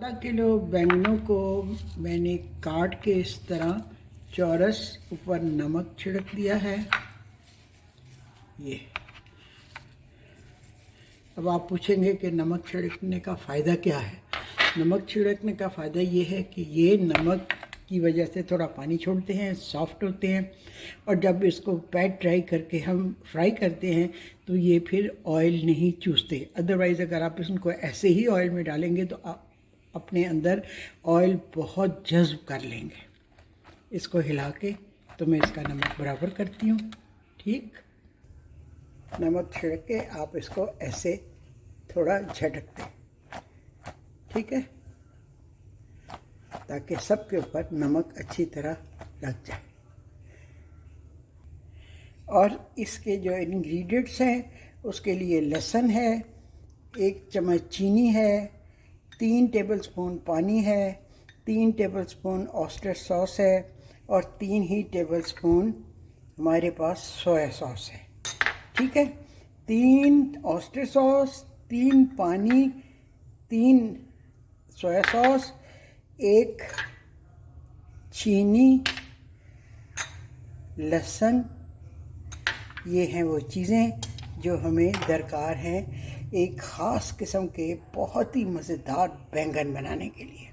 आधा किलो बैंगनों को मैंने काट के इस तरह चौरस ऊपर नमक छिड़क दिया है। ये अब आप पूछेंगे कि नमक छिड़कने का फ़ायदा क्या है। नमक छिड़कने का फ़ायदा ये है कि ये नमक की वजह से थोड़ा पानी छोड़ते हैं, सॉफ्ट होते हैं, और जब इसको पैट ड्राई करके हम फ्राई करते हैं तो ये फिर ऑयल नहीं चूसते। अदरवाइज़ अगर आप इसको ऐसे ही ऑयल में डालेंगे तो आप अपने अंदर ऑयल बहुत जज्ब कर लेंगे। इसको हिला के तो मैं इसका नमक बराबर करती हूँ। ठीक, नमक छिड़क के आप इसको ऐसे थोड़ा झटक दें, ठीक है, ताकि सबके ऊपर नमक अच्छी तरह लग जाए। और इसके जो इंग्रेडिएंट्स हैं उसके लिए लहसुन है, 1 चम्मच चीनी है, 3 टेबलस्पून पानी है, 3 टेबलस्पून ऑयस्टर सॉस है और 3 ही टेबलस्पून हमारे पास सोया सॉस है। ठीक है, 3 ऑयस्टर सॉस, 3 पानी, 3 सोया सॉस, 1 चीनी, लहसुन, ये हैं वो चीज़ें जो हमें दरकार हैं एक ख़ास किस्म के बहुत ही मज़ेदार बैंगन बनाने के लिए।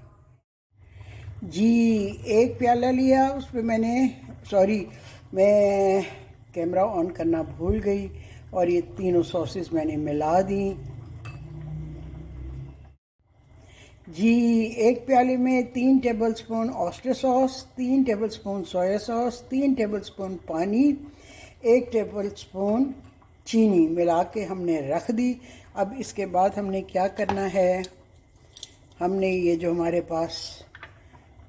जी, 1 प्याला लिया, उस पर मैं कैमरा ऑन करना भूल गई और ये तीनों सॉसेस मैंने मिला दी। जी, 1 प्याले में 3 tablespoon oyster sauce, 3 tablespoon soya sauce, 3 tablespoon पानी, 1 टेबलस्पून चीनी मिला के हमने रख दी। अब इसके बाद हमने क्या करना है, हमने ये जो हमारे पास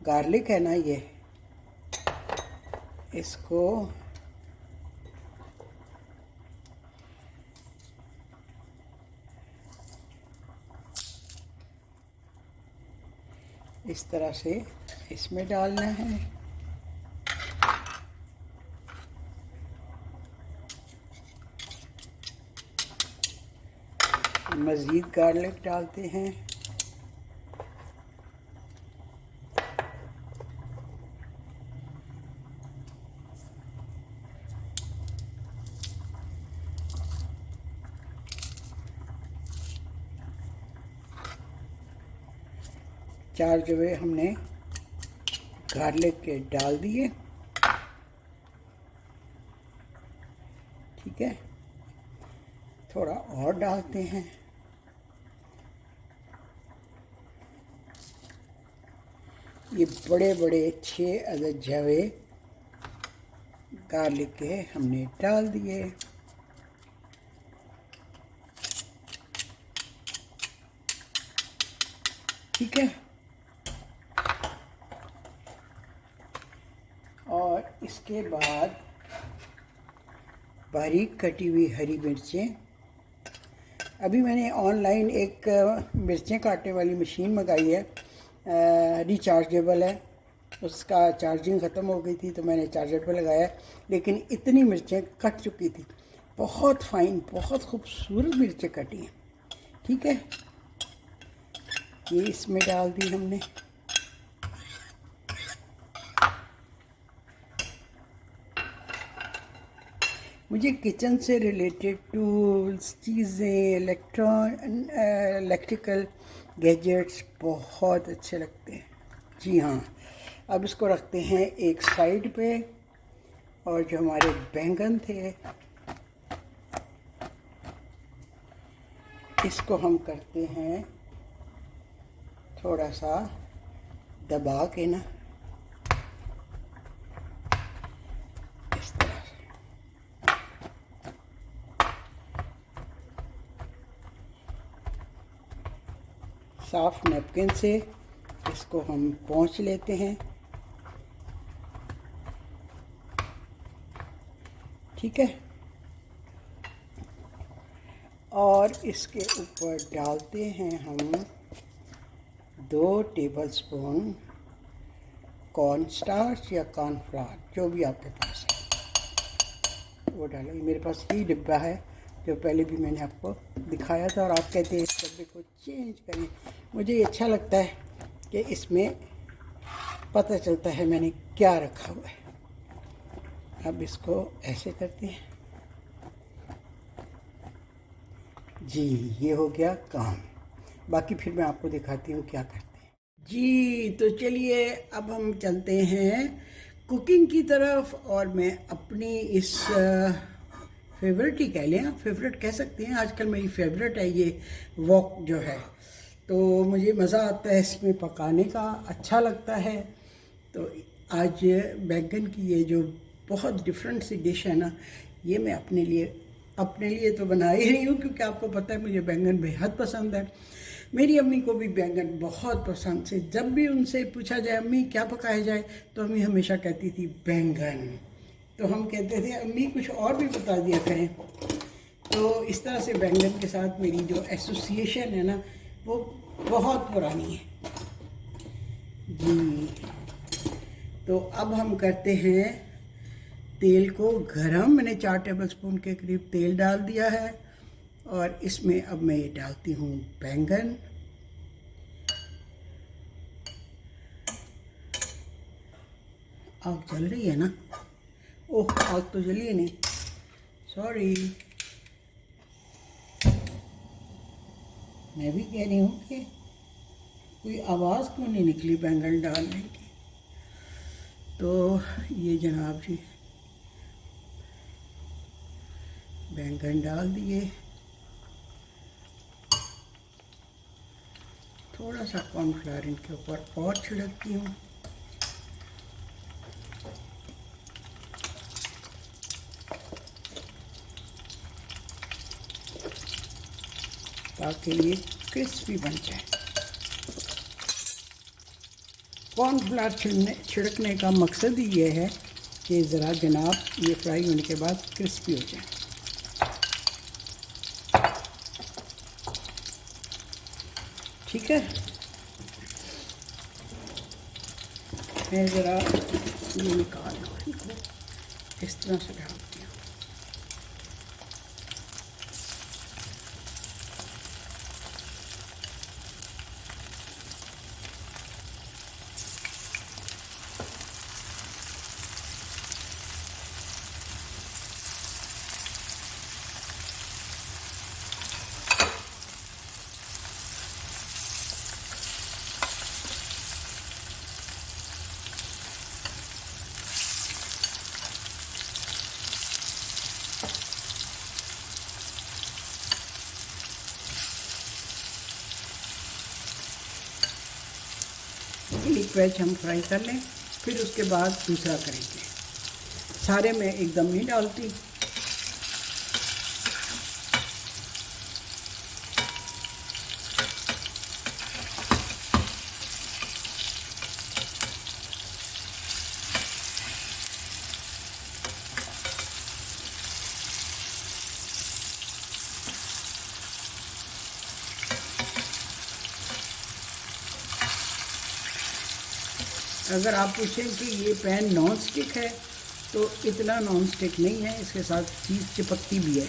गार्लिक है ना, ये इसको इस तरह से इसमें डालना है। मज़ीद गार्लिक डालते हैं। चार जवे हमने गार्लिक के डाल दिए। ठीक है, थोड़ा और डालते हैं। ये बड़े बड़े 6 अदद जवे गार्लिक के हमने डाल दिए। ठीक है, और इसके बाद बारीक कटी हुई हरी मिर्चें। अभी मैंने ऑनलाइन एक मिर्चें काटने वाली मशीन मंगाई है, रिचार्जेबल है। उसका चार्जिंग ख़त्म हो गई थी तो मैंने चार्जर पर लगाया, लेकिन इतनी मिर्चें कट चुकी थी, बहुत फ़ाइन, बहुत खूबसूरत मिर्चें कटी हैं। ठीक है, ये इसमें डाल दी हमने। मुझे किचन से रिलेटेड टूल्स, चीज़ें, इलेक्ट्रिकल गैजेट्स बहुत अच्छे लगते हैं। जी हाँ, अब इसको रखते हैं एक साइड पे, और जो हमारे बैंगन थे इसको हम करते हैं थोड़ा सा दबा के ना, इस तरह से। साफ नैपकिन से इसको हम पोंछ लेते हैं। ठीक है, और इसके ऊपर डालते हैं हम 2 टेबलस्पून कॉर्न स्टार्च या कॉर्नफ्लावर, जो भी आपके पास है वो डालें। मेरे पास ही डिब्बा है जो पहले भी मैंने आपको दिखाया था, और आप कहते हैं इस डब्बे को चेंज करें। मुझे ये अच्छा लगता है कि इसमें पता चलता है मैंने क्या रखा हुआ है। अब इसको ऐसे करते हैं जी, ये हो गया काम। बाकी फिर मैं आपको दिखाती हूँ क्या करते हैं जी। तो चलिए अब हम चलते हैं कुकिंग की तरफ, और मैं अपनी इस फेवरेट ही कह लें, फेवरेट कह सकते हैं, आजकल मेरी फेवरेट है ये वॉक जो है। तो मुझे मज़ा आता है इसमें पकाने का, अच्छा लगता है। तो आज बैंगन की ये जो बहुत डिफरेंट सी डिश है ना, ये मैं अपने लिए तो बना ही रही हूँ, क्योंकि आपको पता है मुझे बैंगन बेहद पसंद है। मेरी अम्मी को भी बैंगन बहुत पसंद से, जब भी उनसे पूछा जाए अम्मी क्या पकाया जाए, तो अम्मी हमेशा कहती थी बैंगन। तो हम कहते थे अम्मी कुछ और भी बता दिया करें। तो इस तरह से बैंगन के साथ मेरी जो एसोसिएशन है ना, वो बहुत पुरानी है जी। तो अब हम करते हैं तेल को गरम। मैंने 4 टेबलस्पून के करीब तेल डाल दिया है, और इसमें अब मैं ये डालती हूँ बैंगन। आग जल रही है ना? ओह, आग तो जली ही नहीं, सॉरी। मैं भी कह रही हूँ कि कोई आवाज़ क्यों नहीं निकली बैंगन डालने की। तो ये जनाब जी बैंगन डाल दिए। थोड़ा सा कॉर्नफ्लावर इनके ऊपर और छिड़कती हूँ, ताकि ये क्रिस्पी बन जाए। कॉर्नफ्लावर छिड़कने का मकसद ही ये है कि ज़रा जनाब ये फ्राई होने के बाद क्रिस्पी हो जाए। ठीक है, मैं ज़रा ये निकाल लूँ, इस तरह से डालती हूँ। एक वेज हम फ्राई कर लें, फिर उसके बाद दूसरा करेंगे। सारे में एकदम नहीं डालती। अगर आप पूछें कि ये पैन नॉन स्टिक है, तो इतना नॉन स्टिक नहीं है, इसके साथ चीज़ चिपकती भी है।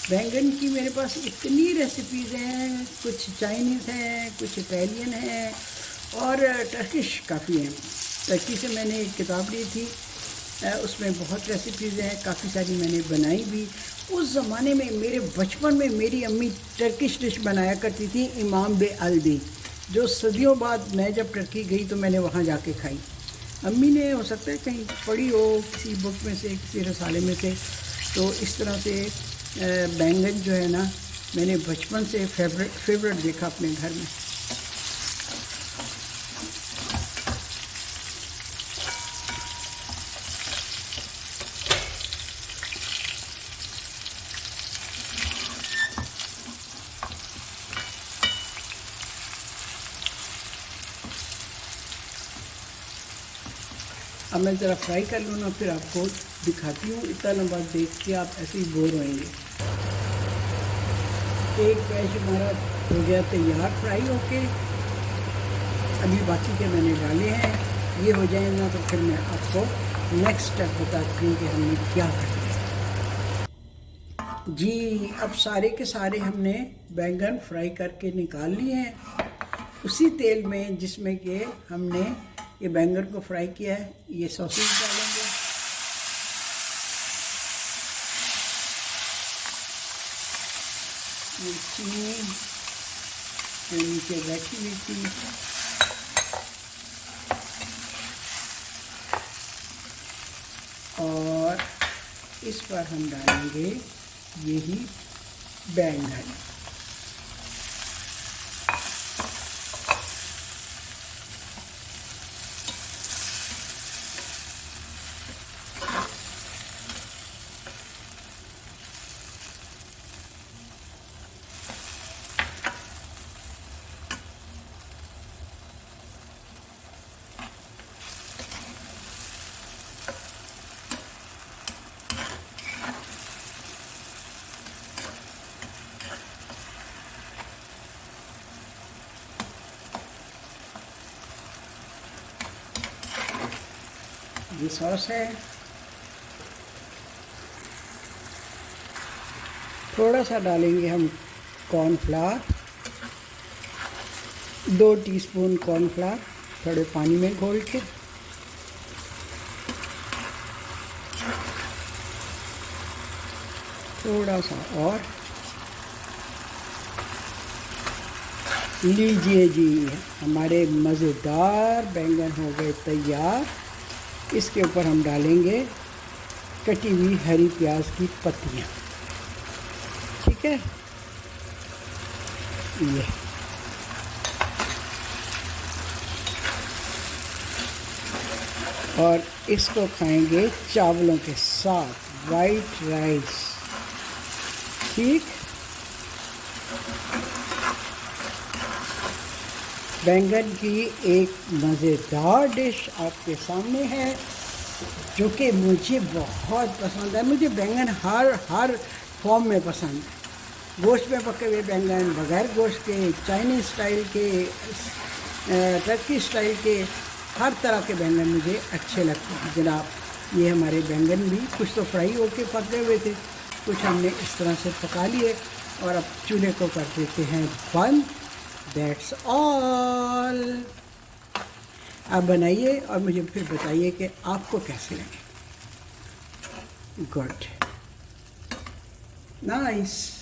बैंगन की मेरे पास इतनी रेसिपीज़ हैं, कुछ चाइनीज़ हैं, कुछ इटालियन हैं, और टर्किश काफ़ी हैं। टर्की से मैंने एक किताब ली थी, उसमें बहुत रेसिपीज़ हैं, काफ़ी सारी मैंने बनाई भी। उस ज़माने में मेरे बचपन में मेरी अम्मी टर्किश डिश बनाया करती थी, इमाम बे अल्दी, जो सदियों बाद मैं जब टर्की गई तो मैंने वहाँ जाके खाई। अम्मी ने हो सकता है कहीं पढ़ी हो किसी बुक में से, किसी रसाले में से। तो इस तरह से बैंगन जो है ना, मैंने बचपन से फेवरेट देखा अपने घर में। अब मैं ज़रा फ्राई कर लूँ ना, फिर आपको दिखाती हूँ। इतना लंबा देख के आप ऐसे ही बोर होएंगे। एक बैच हमारा हो गया तैयार फ्राई होके। अभी बाकी के मैंने डाले हैं, ये हो जाए ना तो फिर मैं आपको नेक्स्ट स्टेप बताती हूँ कि हमने क्या करना है। जी, अब सारे के सारे हमने बैंगन फ्राई करके निकाल लिए हैं उसी तेल में जिसमें कि हमने ये बैंगन को फ्राई किया है। ये सॉसेज डालेंगे, ये चीनी जो नीचे बैठी हुई थी, और इस पर हम डालेंगे यही बैंगन। ये सॉस है, थोड़ा सा डालेंगे हम कॉर्नफ्लावर, 2 टीस्पून कॉर्नफ्लावर थोड़े पानी में घोल के, थोड़ा सा और लीजिए जी, हमारे मज़ेदार बैंगन हो गए तैयार। इसके ऊपर हम डालेंगे कटी हुई हरी प्याज की पत्तियाँ, ठीक है। ये और इसको खाएंगे चावलों के साथ, वाइट राइस, ठीक। बैंगन की एक मज़ेदार डिश आपके सामने है जो कि मुझे बहुत पसंद है। मुझे बैंगन हर फॉर्म में पसंद है, गोश्त में पके हुए बैंगन, बगैर गोश्त के, चाइनीज़ स्टाइल के, टर्की स्टाइल के, हर तरह के बैंगन मुझे अच्छे लगते हैं जनाब। ये हमारे बैंगन भी कुछ तो फ्राई होके पके हुए थे, कुछ हमने इस तरह से पका लिए, और अब चूल्हे को कर देते हैं बंद। That's all. आप बनाइए और मुझे फिर बताइए कि आपको कैसे लगे। Good, nice.